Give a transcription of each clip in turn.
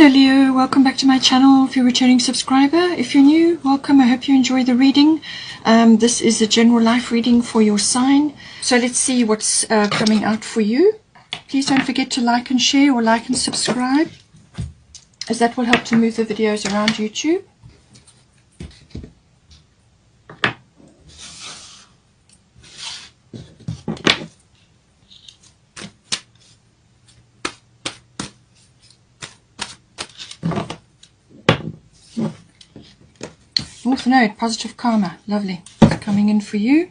Hello Leo, welcome back to my channel. If you're a returning subscriber, if you're new, welcome. I hope you enjoy the reading. This is a general life reading for your sign. So let's see what's coming out for you. Please don't forget to like and share, or like and subscribe, as that will help to move the videos around YouTube. North Node, positive karma, lovely. Coming in for you.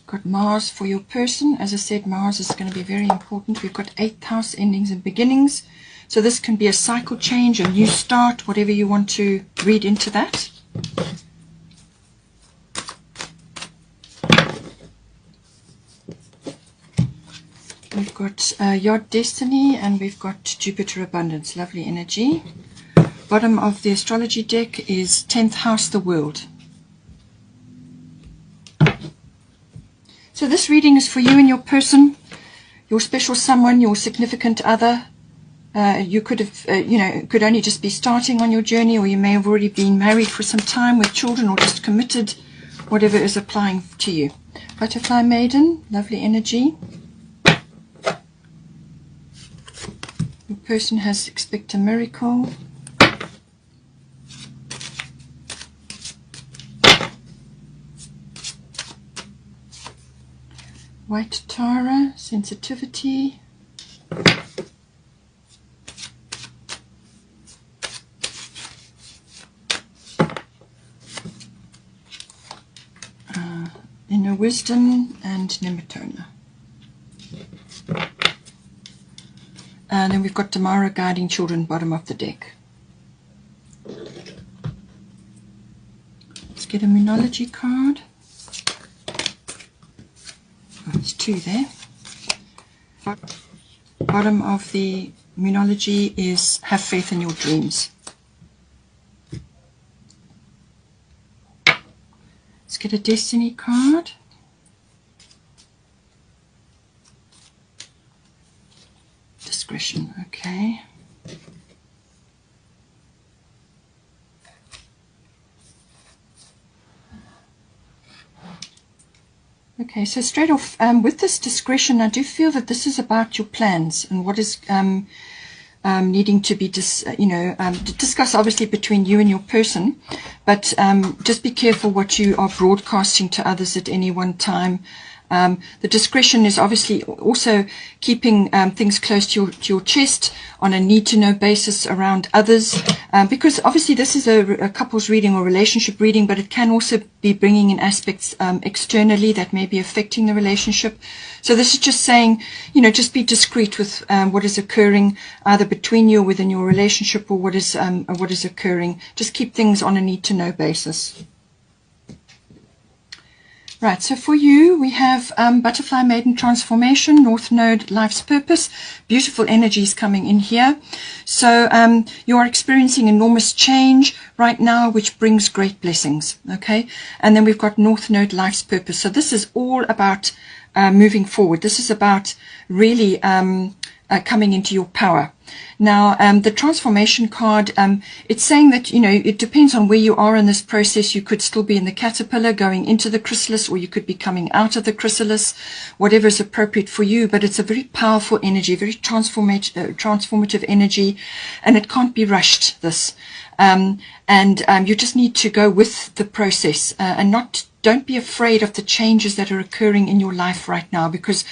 Got Mars for your person. As I said, Mars is going to be very important. We've got 8th house, endings and beginnings. So this can be a cycle change, a new start, whatever you want to read into that. We've got Yod Destiny, and we've got Jupiter Abundance, lovely energy. Bottom of the astrology deck is 10th house, the world. So this reading is for you and your person, your special someone, your significant other. You could have, could only just be starting on your journey, or you may have already been married for some time with children, or just committed, whatever is applying to you. Butterfly Maiden, lovely energy. Your person has expect a miracle. White Tara, sensitivity. Inner wisdom and Nematona. And then we've got Tamara, guiding children, bottom of the deck. Let's get a Moonology card. Oh, there's 2 there. Bottom of the Moonology is have faith in your dreams. Let's get a Destiny card. Discretion, okay. Okay, so straight off, with this discretion, I do feel that this is about your plans and what is needing to be discussed, obviously, between you and your person. But just be careful what you are broadcasting to others at any one time. The discretion is obviously also keeping things close to your chest on a need-to-know basis around others, because obviously this is a couples reading or relationship reading, but it can also be bringing in aspects externally that may be affecting the relationship. So this is just saying, just be discreet with what is occurring either between you or within your relationship, or what is occurring. Just keep things on a need-to-know basis. Right, so for you, we have Butterfly Maiden Transformation, North Node, Life's Purpose. Beautiful energies coming in here. So you are experiencing enormous change right now, which brings great blessings, okay? And then we've got North Node, Life's Purpose. So this is all about moving forward. This is about really coming into your power. Now, the transformation card, it's saying that, it depends on where you are in this process. You could still be in the caterpillar going into the chrysalis, or you could be coming out of the chrysalis, whatever is appropriate for you. But it's a very powerful energy, very transformative energy, and it can't be rushed, this. You just need to go with the process and don't be afraid of the changes that are occurring in your life right now, because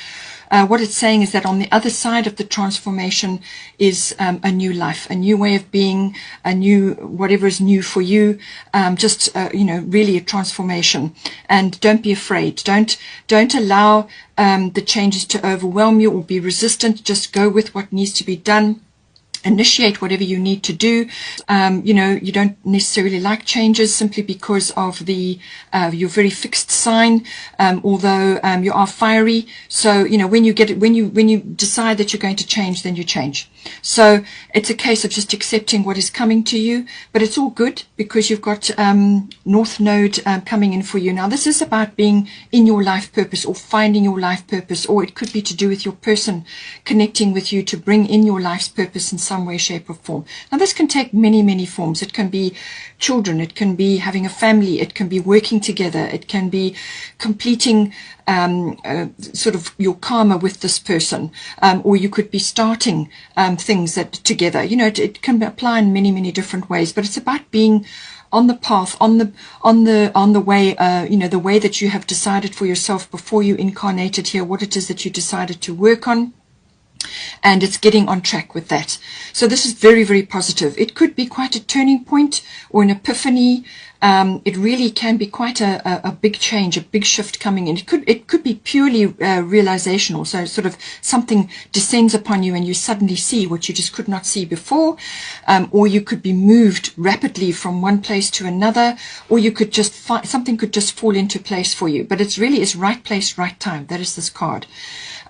what it's saying is that on the other side of the transformation is a new life, a new way of being, a new, whatever is new for you, really a transformation. And don't be afraid. Don't allow the changes to overwhelm you or be resistant. Just go with what needs to be done. initiate whatever you need to do. You know, you don't necessarily like changes simply because of the your very fixed sign, although you are fiery. So, you know, when you decide that you're going to change, then you change. So it's a case of just accepting what is coming to you, but it's all good because you've got North Node coming in for you. Now, this is about being in your life purpose or finding your life purpose, or it could be to do with your person connecting with you to bring in your life's purpose in some way, shape or form. Now, this can take many, many forms. It can be children, it can be having a family, it can be working together, it can be completing sort of your karma with this person, or you could be starting things that together. You know, it can apply in many, many different ways, but it's about being on the path, on the way, you know, the way that you have decided for yourself before you incarnated here, what it is that you decided to work on. And it's getting on track with that. So this is very, very positive. It could be quite a turning point or an epiphany. It really can be quite a big change, a big shift coming in. It could be purely realizational. So sort of something descends upon you and you suddenly see what you just could not see before. Or you could be moved rapidly from one place to another, or you could just something could just fall into place for you. But it's really, it's right place, right time. That is this card.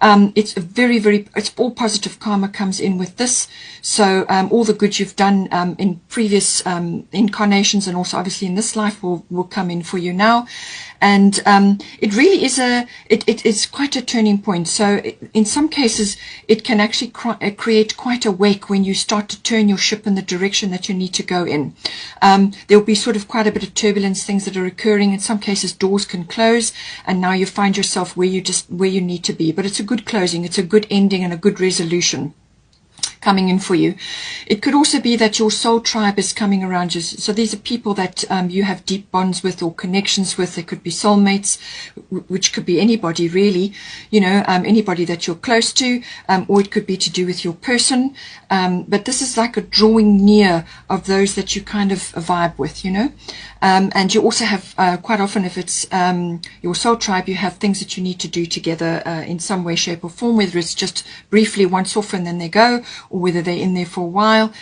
It's a very, very, it's all positive karma comes in with this. So all the good you've done in previous incarnations and also obviously in this life will come in for you now. And it really is it's quite a turning point. So in some cases, it can actually create quite a wake when you start to turn your ship in the direction that you need to go in. There'll be sort of quite a bit of turbulence, things that are occurring. In some cases, doors can close, and now you find yourself where you need to be. But it's a good closing, it's a good ending, and a good resolution coming in for you. It could also be that your soul tribe is coming around you. So these are people that you have deep bonds with or connections with. They could be soulmates, which could be anybody really, you know, anybody that you're close to, or it could be to do with your person. But this is like a drawing near of those that you kind of vibe with, you know. And you also have quite often, if it's your soul tribe, you have things that you need to do together in some way, shape or form, whether it's just briefly once off and then they go, or whether they're in there for a while.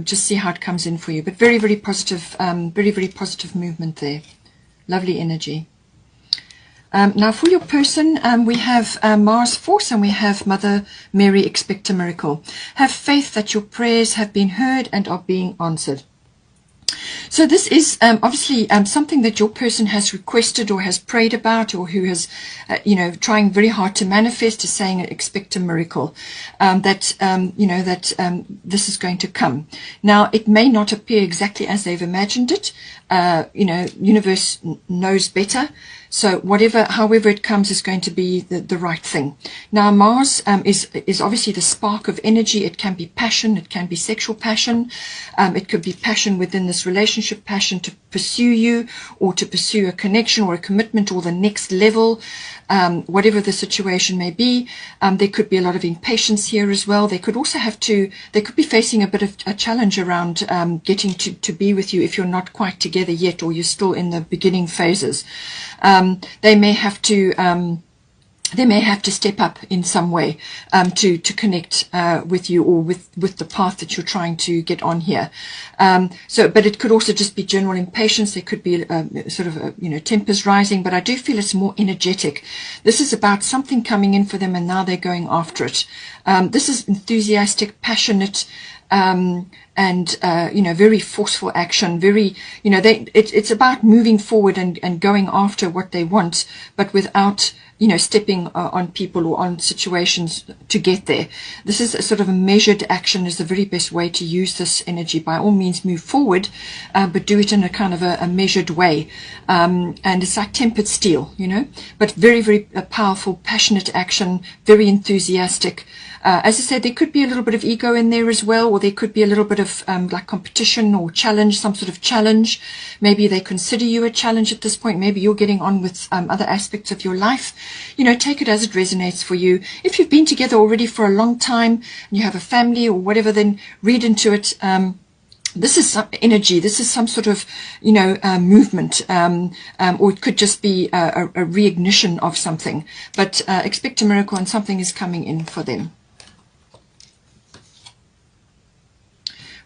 Just see how it comes in for you. But very, very positive, very, very positive movement there. Lovely energy. Now for your person, we have Mars Force and we have Mother Mary, expect a miracle. Have faith that your prayers have been heard and are being answered. So this is obviously something that your person has requested or has prayed about, or who has, you know, trying very hard to manifest, is saying expect a miracle, that, you know, that this is going to come. Now, it may not appear exactly as they've imagined it. You know, universe knows better. So however it comes is going to be the right thing. Now, Mars is obviously the spark of energy. It can be passion. It can be sexual passion. It could be passion within this relationship, passion to pursue you or to pursue a connection or a commitment or the next level, whatever the situation may be. There could be a lot of impatience here as well. They could also they could be facing a bit of a challenge around getting to be with you if you're not quite together yet, or you're still in the beginning phases. They may have to step up in some way to connect with you, or with the path that you're trying to get on here. But it could also just be general impatience. There could be sort of you know, tempers rising, but I do feel it's more energetic. This is about something coming in for them, and now they're going after it. This is enthusiastic, passionate, and you know, very forceful action, very, you know, it's about moving forward and going after what they want, but without, you know, stepping on people or on situations to get there. This is a sort of a measured action is the very best way to use this energy. By all means, move forward, but do it in a kind of a measured way. And it's like tempered steel, you know, but very, very powerful, passionate action, very enthusiastic. As I said, there could be a little bit of ego in there as well, or there could be a little bit of like competition or challenge, some sort of challenge. Maybe they consider you a challenge at this point. Maybe you're getting on with other aspects of your life. You know, take it as it resonates for you. If you've been together already for a long time and you have a family or whatever, then read into it. This is some energy. This is some sort of, you know, movement, or it could just be a reignition of something. But expect a miracle, and something is coming in for them.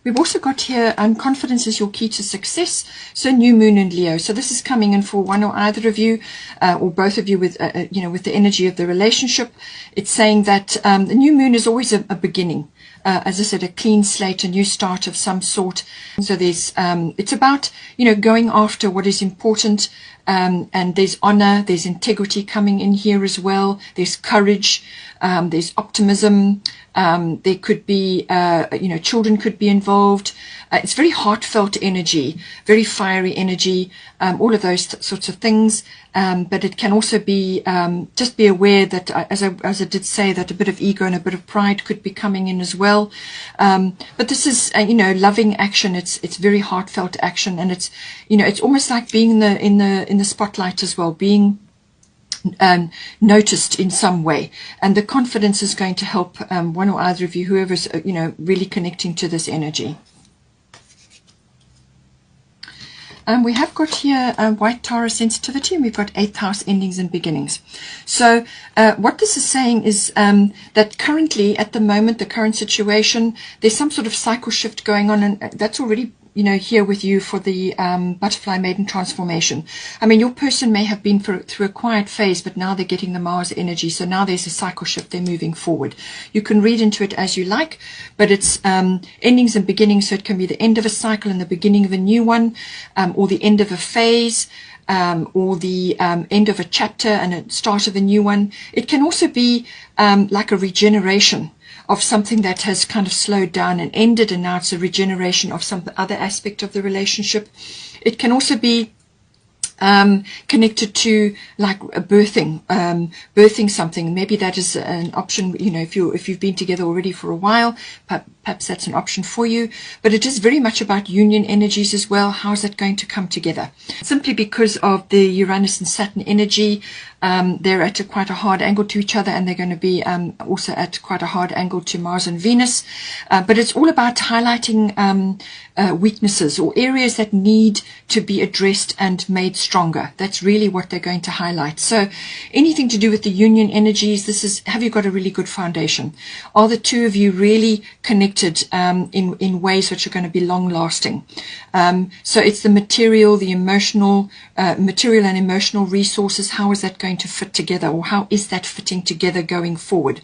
We've also got here, confidence is your key to success. So new moon in Leo. So this is coming in for one or either of you, or both of you with, with the energy of the relationship. It's saying that the new moon is always a beginning. As I said, a clean slate, a new start of some sort. So there's, it's about, going after what is important. And there's honor, there's integrity coming in here as well. There's courage, there's optimism. There could be, children could be involved. It's very heartfelt energy, very fiery energy, all of those sorts of things. But it can also be, just be aware that, as I did say, that a bit of ego and a bit of pride could be coming in as well. But this is, loving action. It's very heartfelt action, and it's, it's almost like being in the spotlight as well, being noticed in some way, and the confidence is going to help one or either of you, whoever's really connecting to this energy. We have got here white Taurus sensitivity, and we've got 8th house endings and beginnings. So what this is saying is that currently, at the moment, the current situation, there's some sort of cycle shift going on, and that's already here with you for the butterfly maiden transformation. I mean, your person may have been through a quiet phase, but now they're getting the Mars energy. So now there's a cycle shift. They're moving forward. You can read into it as you like, but it's endings and beginnings. So it can be the end of a cycle and the beginning of a new one, or the end of a phase, or the end of a chapter and a start of a new one. It can also be like a regeneration of something that has kind of slowed down and ended, and now it's a regeneration of some other aspect of the relationship. It can also be connected to like birthing something. Maybe that is an option, if you've been together already for a while, perhaps that's an option for you. But it is very much about union energies as well. How's that going to come together? Simply because of the Uranus and Saturn energy, they're at quite a hard angle to each other, and they're going to be also at quite a hard angle to Mars and Venus. But it's all about highlighting weaknesses or areas that need to be addressed and made stronger. That's really what they're going to highlight. So anything to do with the union energies, this is, have you got a really good foundation? Are the two of you really connected in ways which are going to be long lasting? So it's the material, the emotional, material and emotional resources. How is that going to fit together, or how is that fitting together going forward?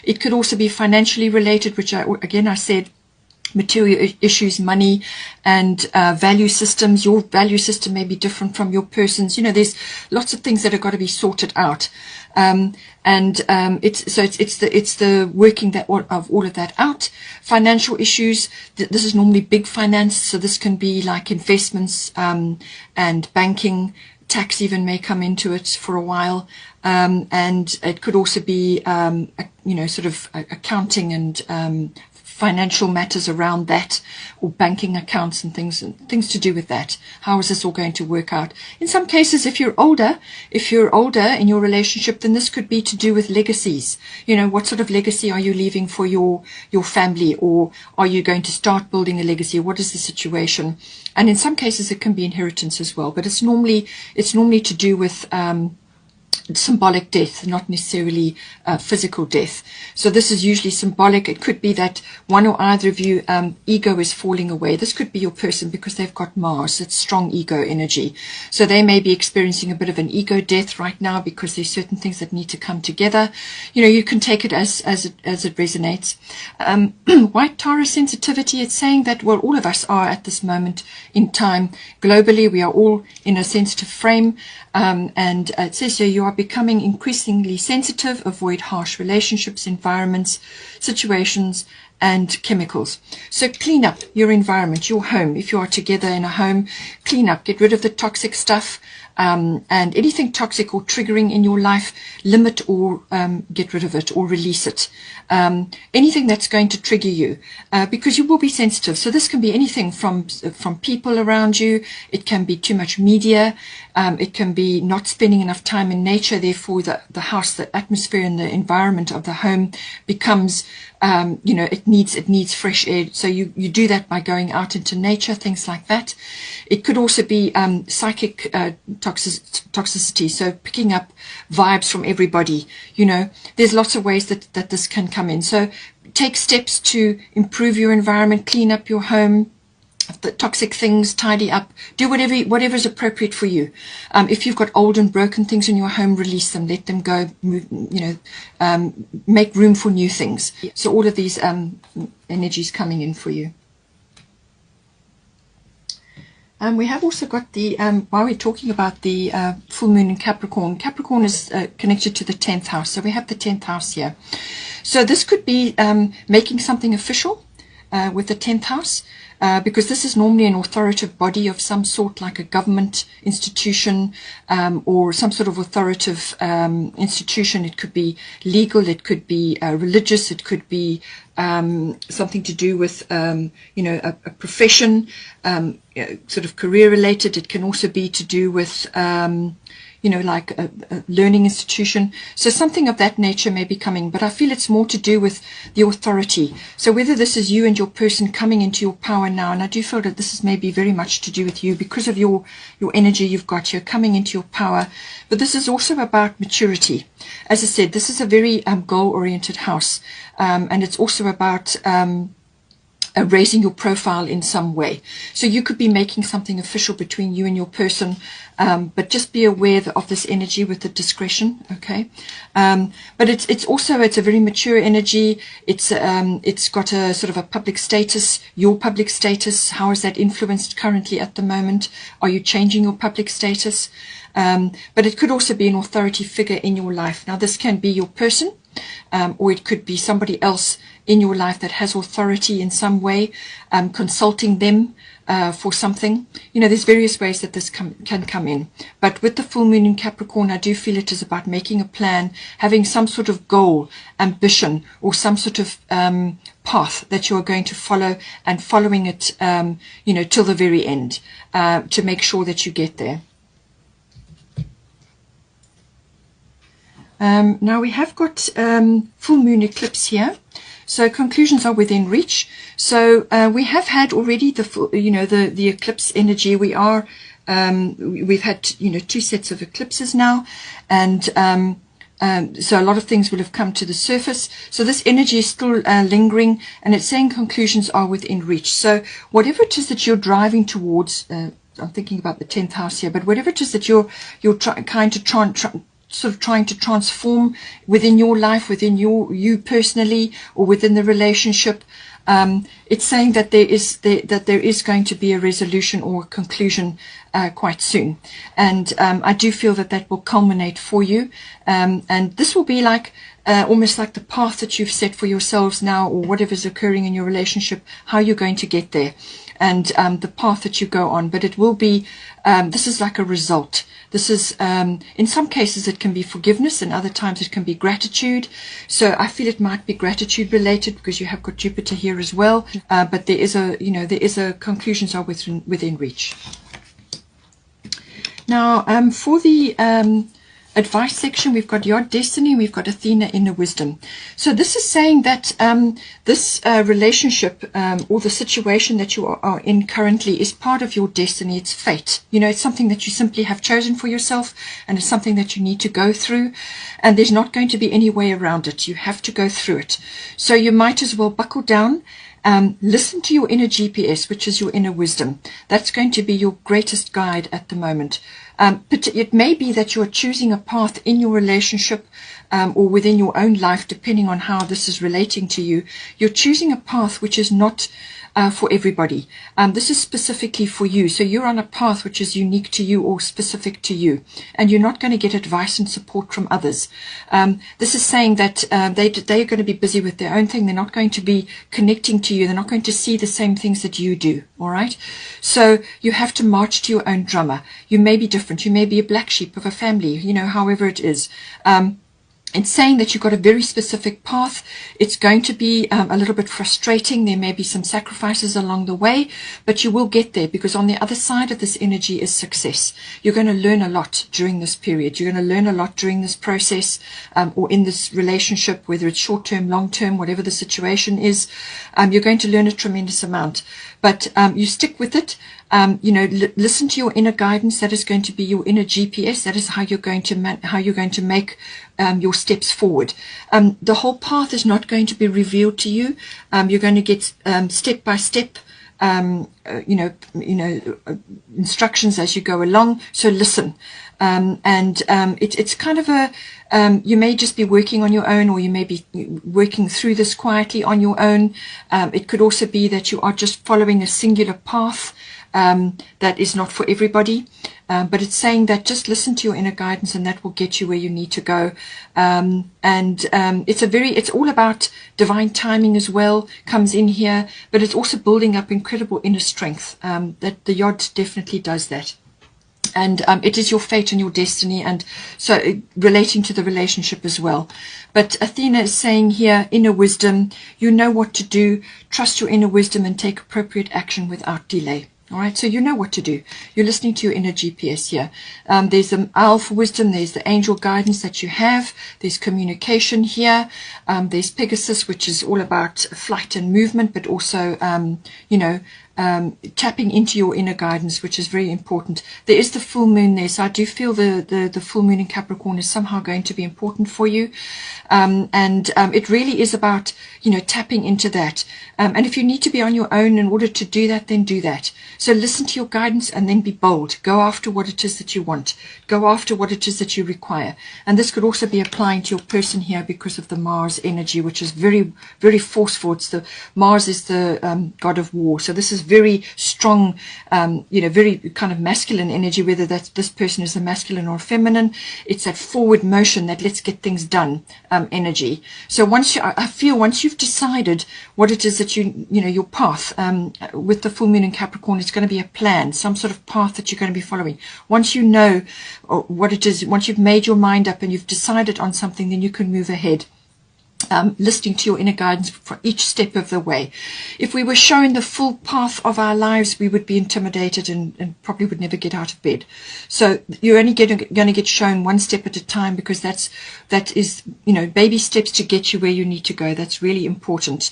It could also be financially related, which I said, material issues, money, and value systems. Your value system may be different from your person's. There's lots of things that have got to be sorted out, it's the working of all of that out. Financial issues. This is normally big finance, so this can be like investments and banking. Tax even may come into it for a while, and it could also be sort of accounting and financial matters around that, or banking accounts and things to do with that. How is this all going to work out? In some cases, if you're older in your relationship, then this could be to do with legacies. What sort of legacy are you leaving for your family, or are you going to start building a legacy? What is the situation? And in some cases, it can be inheritance as well, but it's normally to do with symbolic death, not necessarily physical death. So this is usually symbolic. It could be that one or either of you ego is falling away. This could be your person because they've got Mars. It's strong ego energy. So they may be experiencing a bit of an ego death right now because there's certain things that need to come together. You can take it as it resonates. White Taurus sensitivity, it's saying that, well, all of us are at this moment in time. Globally, we are all in a sensitive frame. And it says here, you are becoming increasingly sensitive. Avoid harsh relationships, environments, situations, and chemicals. So clean up your environment, your home. If you are together in a home, clean up, get rid of the toxic stuff, and anything toxic or triggering in your life, limit or get rid of it or release it. Anything that's going to trigger you, because you will be sensitive. So this can be anything from people around you. It can be too much media. It can be not spending enough time in nature. Therefore, the house, the atmosphere and the environment of the home becomes, it needs fresh air. So you do that by going out into nature, things like that. It could also be psychic toxicity. So picking up vibes from everybody. There's lots of ways that this can come in. So take steps to improve your environment, clean up your home, the toxic things, tidy up, do whatever is appropriate for you. If you've got old and broken things in your home, release them, let them go, move, make room for new things. So all of these energies coming in for you. We have also got the, while we're talking about the full moon in Capricorn, Capricorn is connected to the 10th house. So we have the 10th house here. So this could be making something official with the 10th house. Because this is normally an authoritative body of some sort, like a government institution or some sort of authoritative institution. It could be legal, it could be religious, it could be something to do with, a profession, sort of career related. It can also be to do with, like a learning institution. So something of that nature may be coming, but I feel it's more to do with the authority. So whether this is you and your person coming into your power now, and I do feel that this is maybe very much to do with you because of your energy you've got here coming into your power, but this is also about maturity. As I said, this is a very goal-oriented house, and it's also about raising your profile in some way. So you could be making something official between you and your person, but just be aware of this energy with the discretion, okay? But it's also a very mature energy. It's got a sort of a public status, your public status. How is that influenced currently at the moment? Are you changing your public status? But it could also be an authority figure in your life. Now this can be your person, or it could be somebody else in your life that has authority in some way, consulting them for something. There's various ways that this can come in. But with the full moon in Capricorn, I do feel it is about making a plan, having some sort of goal, ambition, or some sort of path that you are going to follow, and following it, till the very end, to make sure that you get there. Now we have got full moon eclipse here, so conclusions are within reach. So we have had already the full, the eclipse energy. We've had 2 sets of eclipses now, and so a lot of things will have come to the surface. So this energy is still lingering, and it's saying conclusions are within reach. So whatever it is that you're driving towards, I'm thinking about the 10th house here, but whatever it is that you're trying to transform within your life, within you personally, or within the relationship, it's saying that there is going to be a resolution or a conclusion quite soon, and I do feel that will culminate for you, and this will be like almost like the path that you've set for yourselves now, or whatever's occurring in your relationship, how you're going to get there, and the path that you go on. But it will be, this is like a result. This is, in some cases it can be forgiveness, and other times it can be gratitude. So I feel it might be gratitude related because you have got Jupiter here as well. But there is a conclusions are within reach. Now, for the advice section, we've got your destiny, we've got Athena, inner wisdom. So this is saying that this relationship or the situation that you are in currently is part of your destiny. It's fate. It's something that you simply have chosen for yourself, and it's something that you need to go through, and there's not going to be any way around it. You have to go through it. So you might as well buckle down. Listen to your inner GPS, which is your inner wisdom. That's going to be your greatest guide at the moment. But it may be that you're choosing a path in your relationship or within your own life, depending on how this is relating to you. You're choosing a path which is not for everybody. This is specifically for you. So you're on a path which is unique to you or specific to you, and you're not going to get advice and support from others. This is saying that they are going to be busy with their own thing. They're not going to be connecting to you. They're not going to see the same things that you do. All right. So you have to march to your own drummer. You may be different. You may be a black sheep of a family, however it is. It's saying that you've got a very specific path. It's going to be a little bit frustrating. There may be some sacrifices along the way, but you will get there, because on the other side of this energy is success. You're going to learn a lot during this period. You're going to learn a lot during this process, or in this relationship, whether it's short-term, long-term, whatever the situation is. You're going to learn a tremendous amount, but you stick with it. Listen to your inner guidance. That is going to be your inner GPS. That is how you're going to make your steps forward. The whole path is not going to be revealed to you. You're going to get step by step, instructions as you go along. So listen. It's kind of a, you may just be working on your own, or you may be working through this quietly on your own. It could also be that you are just following a singular path that is not for everybody. But it's saying that just listen to your inner guidance, and that will get you where you need to go. It's all about divine timing as well, comes in here, but it's also building up incredible inner strength. That the Yod definitely does that. And it is your fate and your destiny, and so relating to the relationship as well. But Athena is saying here, inner wisdom, you know what to do, trust your inner wisdom and take appropriate action without delay. All right, so you know what to do. You're listening to your inner GPS here. There's the alpha wisdom, there's the angel guidance that you have, there's communication here, there's Pegasus, which is all about flight and movement, but also, tapping into your inner guidance, which is very important. There is the full moon there, so I do feel the full moon in Capricorn is somehow going to be important for you. It really is about, tapping into that. And if you need to be on your own in order to do that, then do that. So listen to your guidance and then be bold. Go after what it is that you want. Go after what it is that you require. And this could also be applying to your person here because of the Mars energy, which is very, very forceful. Mars is the god of war. So this is very strong, very kind of masculine energy, whether this person is a masculine or a feminine. It's that forward motion, that let's get things done energy. So once you've decided what it is that your path, with the full moon in Capricorn, it's going to be a plan, some sort of path that you're going to be following. Once you know what it is, once you've made your mind up and you've decided on something, then you can move ahead. Listening to your inner guidance for each step of the way. If we were shown the full path of our lives, we would be intimidated and probably would never get out of bed. So you're only going to get shown one step at a time, because that is baby steps to get you where you need to go. That's really important,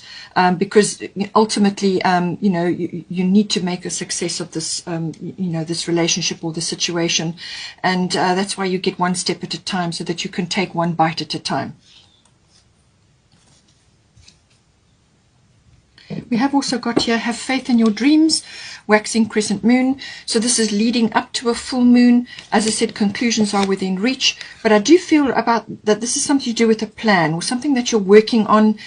because ultimately you need to make a success of this this relationship or the situation, and that's why you get one step at a time, so that you can take one bite at a time. We have also got here, have faith in your dreams, waxing crescent moon. So this is leading up to a full moon. As I said, conclusions are within reach. But I do feel about that this is something to do with a plan, or something that you're working on.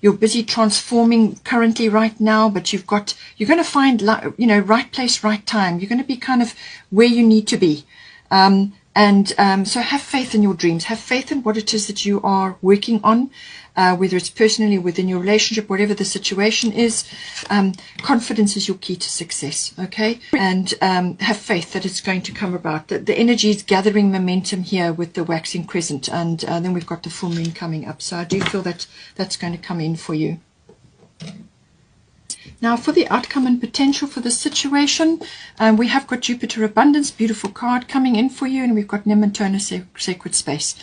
You're busy transforming currently right now, but you're going to find, right place, right time. You're going to be kind of where you need to be. So have faith in your dreams. Have faith in what it is that you are working on. Whether it's personally, within your relationship, whatever the situation is. Confidence is your key to success, okay? And have faith that it's going to come about. The energy is gathering momentum here with the waxing crescent, and then we've got the full moon coming up. So I do feel that that's going to come in for you. Now for the outcome and potential for this situation, we have got Jupiter Abundance, beautiful card coming in for you, and we've got Nementona, Sacred Space.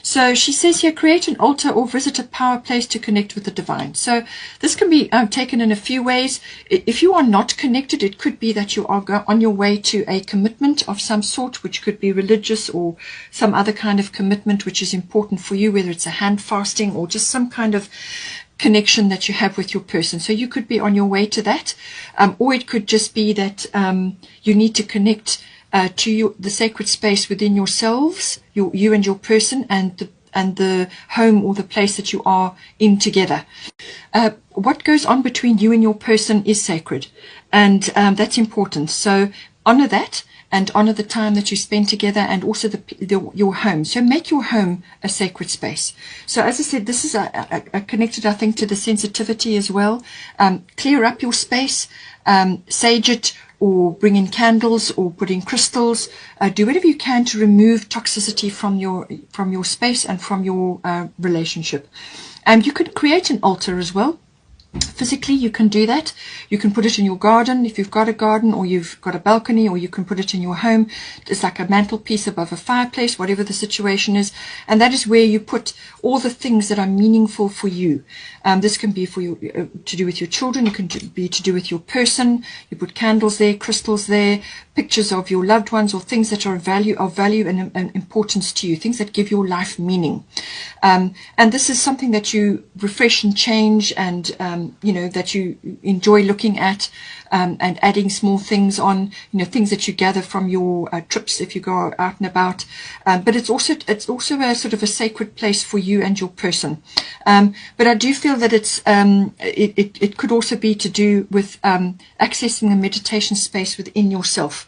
So she says here, create an altar or visit a power place to connect with the divine. So this can be taken in a few ways. If you are not connected, it could be that you are on your way to a commitment of some sort, which could be religious or some other kind of commitment which is important for you, whether it's a hand fasting or just some kind of connection that you have with your person. So you could be on your way to that, or it could just be that you need to connect to the sacred space within yourselves, you and your person, and the home or the place that you are in together. What goes on between you and your person is sacred, and that's important. So honor that, and honor the time that you spend together, and also your home. So make your home a sacred space. So as I said, this is connected, I think, to the sensitivity as well. Clear up your space, sage it, or bring in candles, or put in crystals. Do whatever you can to remove toxicity from your space and from your relationship. And you could create an altar as well. Physically, you can do that. You can put it in your garden if you've got a garden, or you've got a balcony, or you can put it in your home. It's like a mantelpiece above a fireplace, whatever the situation is. And that is where you put all the things that are meaningful for you. This can be for you to do with your children. It can be to do with your person. You put candles there, crystals there, pictures of your loved ones, or things that are of value and importance to you, things that give your life meaning. And this is something that you refresh and change, and that you enjoy looking at, and adding small things on, things that you gather from your trips if you go out and about. But it's also a sort of a sacred place for you and your person. But I do feel that it could also be to do with accessing a meditation space within yourself.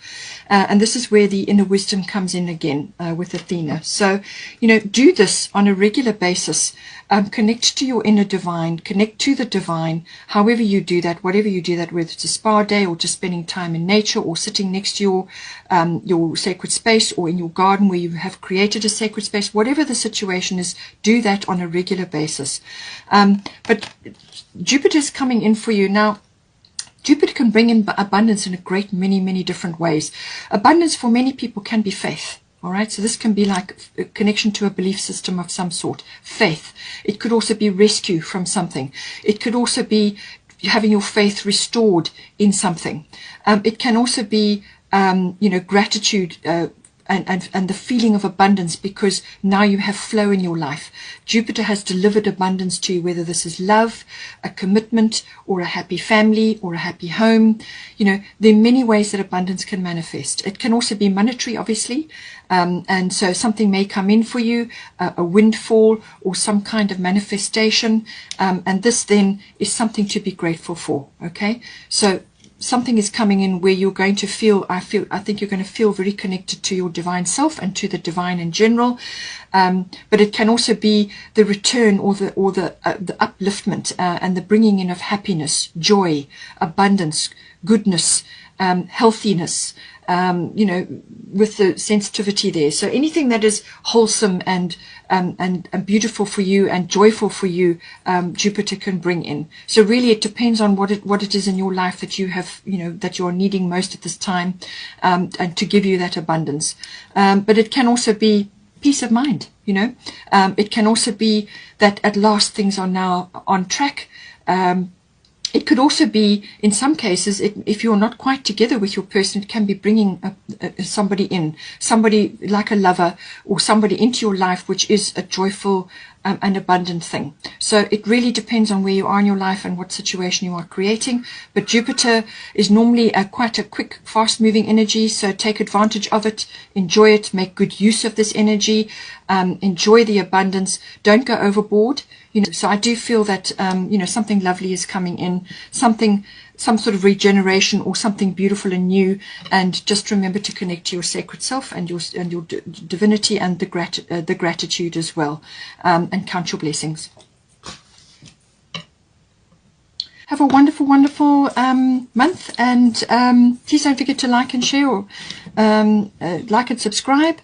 And this is where the inner wisdom comes in again with Athena. So, do this on a regular basis. Connect to your inner divine, connect to the divine, however you do that, whatever you do that, whether it's a spa day, or just spending time in nature, or sitting next to your sacred space, or in your garden where you have created a sacred space, whatever the situation is, do that on a regular basis. But Jupiter's coming in for you now. Jupiter can bring in abundance in a great many different ways. Abundance for many people can be faith. All right, so this can be like a connection to a belief system of some sort, faith. It could also be rescue from something. It could also be having your faith restored in something. It can also be, gratitude and the feeling of abundance, because now you have flow in your life. Jupiter has delivered abundance to you, whether this is love, a commitment, or a happy family, or a happy home. There are many ways that abundance can manifest. It can also be monetary, obviously. And so something may come in for you, a windfall, or some kind of manifestation. And this then is something to be grateful for. Okay. So something is coming in where you're going to feel, I think you're going to feel very connected to your divine self and to the divine in general. But it can also be the return, or the upliftment, and the bringing in of happiness, joy, abundance, goodness, healthiness, with the sensitivity there. So anything that is wholesome and beautiful for you and joyful for you, Jupiter can bring in. So really it depends on what it is in your life that you have, that you're needing most at this time, and to give you that abundance. But it can also be peace of mind, it can also be that at last things are now on track. It could also be, in some cases, if you're not quite together with your person, it can be bringing somebody in, somebody like a lover, or somebody into your life, which is a joyful and abundant thing. So it really depends on where you are in your life and what situation you are creating. But Jupiter is normally quite a quick, fast-moving energy, so take advantage of it, enjoy it, make good use of this energy, enjoy the abundance, don't go overboard. So I do feel that, something lovely is coming in, some sort of regeneration, or something beautiful and new. And just remember to connect to your sacred self and your divinity, and the gratitude as well, and count your blessings. Have a wonderful month, and please don't forget to like and share, or like and subscribe.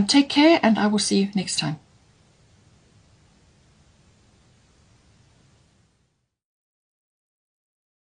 Take care, and I will see you next time.